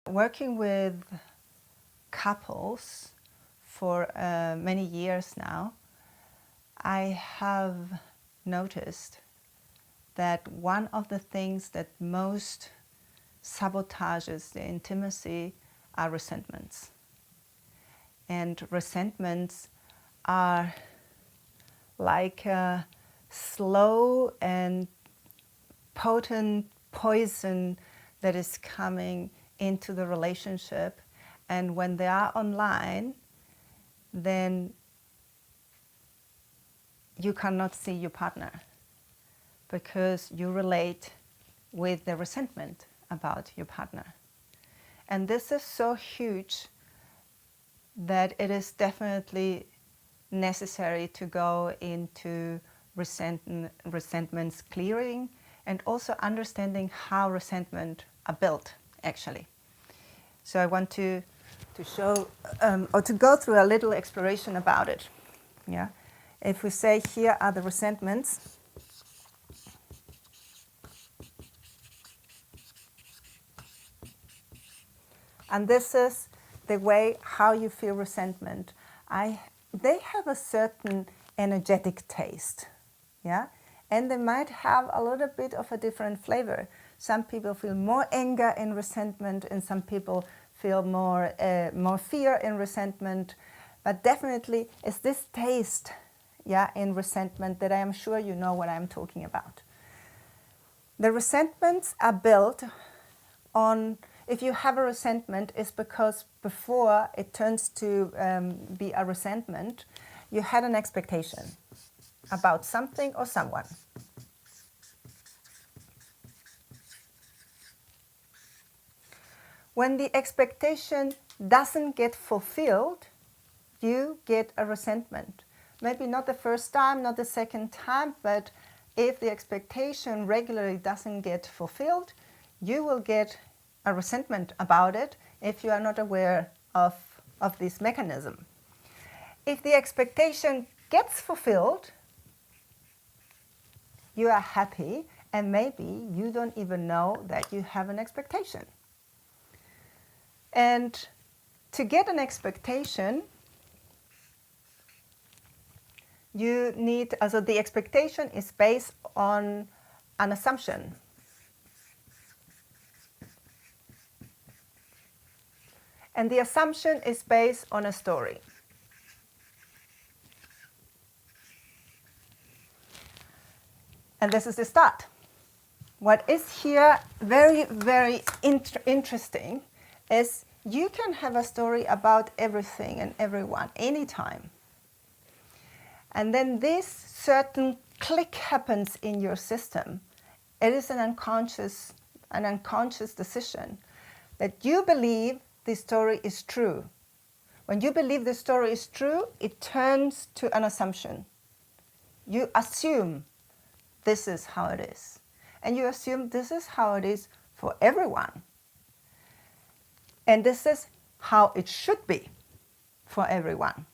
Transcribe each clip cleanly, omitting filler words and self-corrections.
Working with couples for many years now, I have noticed that one of the things that most sabotages the intimacy are resentments. And resentments are like a slow and potent poison that is coming into the relationship, and when they are online, then you cannot see your partner because you relate with the resentment about your partner. And this is so huge that it is definitely necessary to go into resentments clearing and also understanding how resentment are built actually. So I want to show or to go through a little exploration about it. Yeah, if we say here are the resentments, and this is the way how you feel resentment. They have a certain energetic taste, yeah, and they might have a little bit of a different flavor. Some people feel more anger in resentment, and some people feel more fear in resentment. But definitely, it's this taste, yeah, in resentment that I am sure you know what I'm talking about. The resentments are built on. If you have a resentment, it's because before it turns to be a resentment, you had an expectation about something or someone. When the expectation doesn't get fulfilled, you get a resentment. Maybe not the first time, not the second time, but if the expectation regularly doesn't get fulfilled, you will get a resentment about it if you are not aware of this mechanism. If the expectation gets fulfilled, you are happy, and maybe you don't even know that you have an expectation. And to get an expectation, you need, also the expectation is based on an assumption. And the assumption is based on a story. And this is the start. What is here very, very interesting is you can have a story about everything and everyone, anytime. And then this certain click happens in your system. It is an unconscious decision that you believe this story is true. When you believe the story is true, it turns to an assumption. You assume this is how it is. And you assume this is how it is for everyone. And this is how it should be for everyone.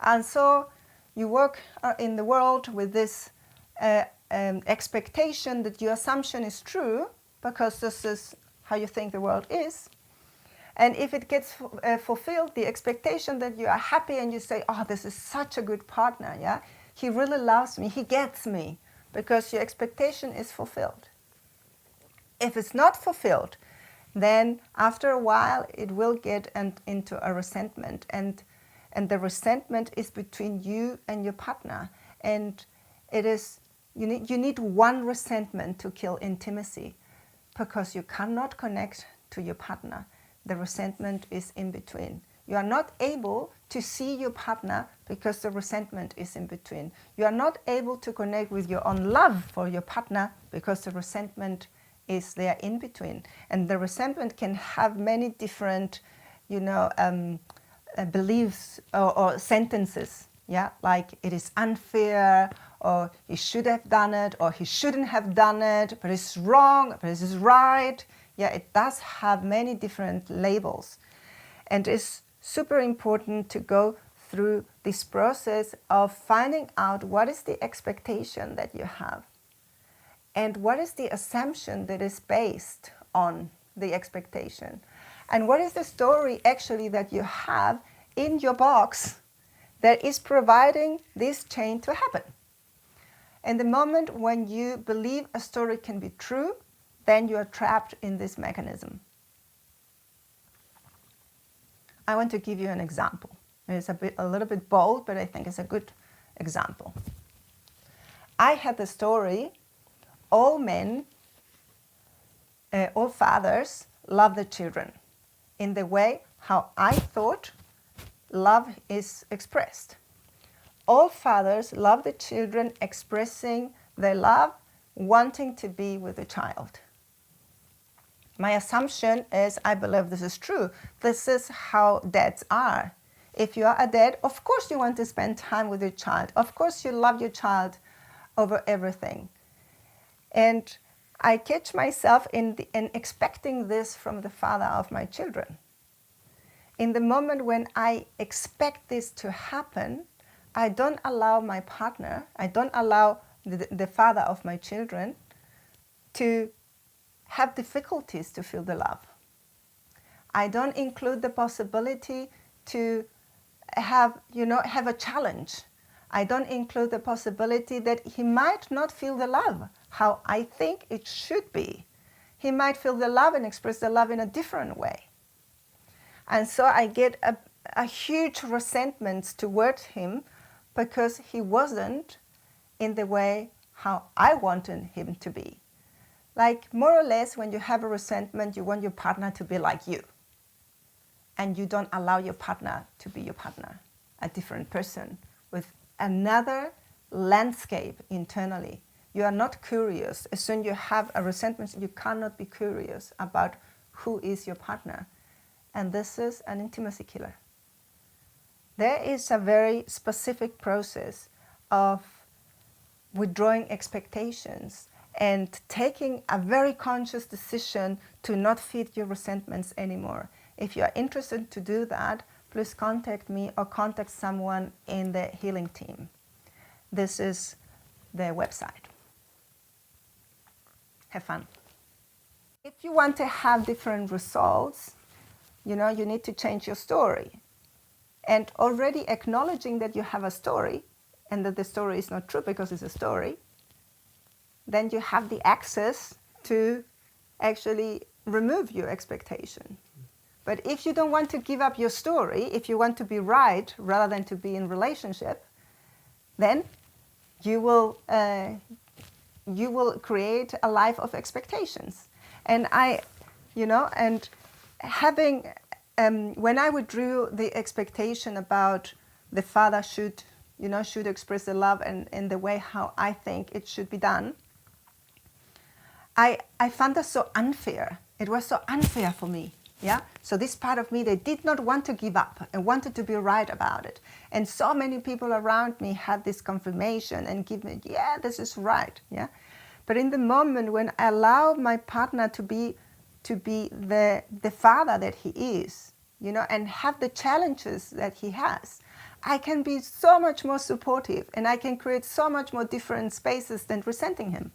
And so you work in the world with this expectation that your assumption is true because this is how you think the world is. And if it gets fulfilled, the expectation that you are happy and you say, oh, this is such a good partner, yeah? He really loves me, he gets me, because your expectation is fulfilled. If it's not fulfilled, then after a while it will get into a resentment, and the resentment is between you and your partner. And it is you need one resentment to kill intimacy, because you cannot connect to your partner. The resentment is in between. You are not able to see your partner because the resentment is in between. You are not able to connect with your own love for your partner because the resentment is there in between. And the resentment can have many different, beliefs or sentences. Yeah, like it is unfair, or he should have done it, or he shouldn't have done it, but it's wrong, but this is right. Yeah, it does have many different labels. And it's super important to go through this process of finding out what is the expectation that you have and what is the assumption that is based on the expectation? And what is the story actually that you have in your box that is providing this chain to happen? And the moment when you believe a story can be true, then you are trapped in this mechanism. I want to give you an example. It's a little bit bold, but I think it's a good example. I had the story, all men, all fathers love the children in the way how I thought love is expressed. All fathers love the children expressing their love, wanting to be with the child. My assumption is I believe this is true. This is how dads are. If you are a dad, of course you want to spend time with your child. Of course you love your child over everything. And I catch myself in expecting this from the father of my children. In the moment when I expect this to happen, I don't allow my partner, I don't allow the father of my children to have difficulties to feel the love. I don't include the possibility to have a challenge. I don't include the possibility that he might not feel the love how I think it should be. He might feel the love and express the love in a different way. And so I get a huge resentment towards him because he wasn't in the way how I wanted him to be. Like more or less when you have a resentment, you want your partner to be like you. And you don't allow your partner to be your partner, a different person with another landscape internally. You are not curious. As soon as you have a resentment, you cannot be curious about who is your partner. And this is an intimacy killer. There is a very specific process of withdrawing expectations and taking a very conscious decision to not feed your resentments anymore. If you are interested to do that, please contact me or contact someone in the healing team. This is their website. Have fun. If you want to have different results, you need to change your story. And already acknowledging that you have a story and that the story is not true because it's a story, then you have the access to actually remove your expectation. But if you don't want to give up your story, if you want to be right rather than to be in relationship, then you will create a life of expectations. And when I withdrew the expectation about the father should express the love and in the way how I think it should be done, I found that so unfair. It was so unfair for me. Yeah. So this part of me, they did not want to give up and wanted to be right about it. And so many people around me had this confirmation and give me, yeah, this is right. Yeah. But in the moment when I allow my partner to be the father that he is, and have the challenges that he has, I can be so much more supportive and I can create so much more different spaces than resenting him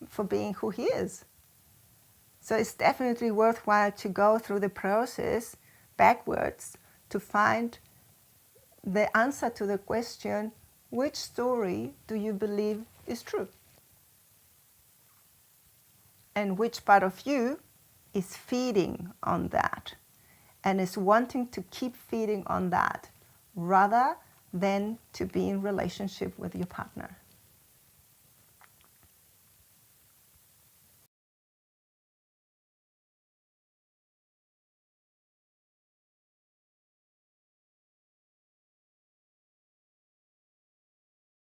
for being who he is. So it's definitely worthwhile to go through the process backwards to find the answer to the question, which story do you believe is true? And which part of you is feeding on that and is wanting to keep feeding on that rather than to be in relationship with your partner?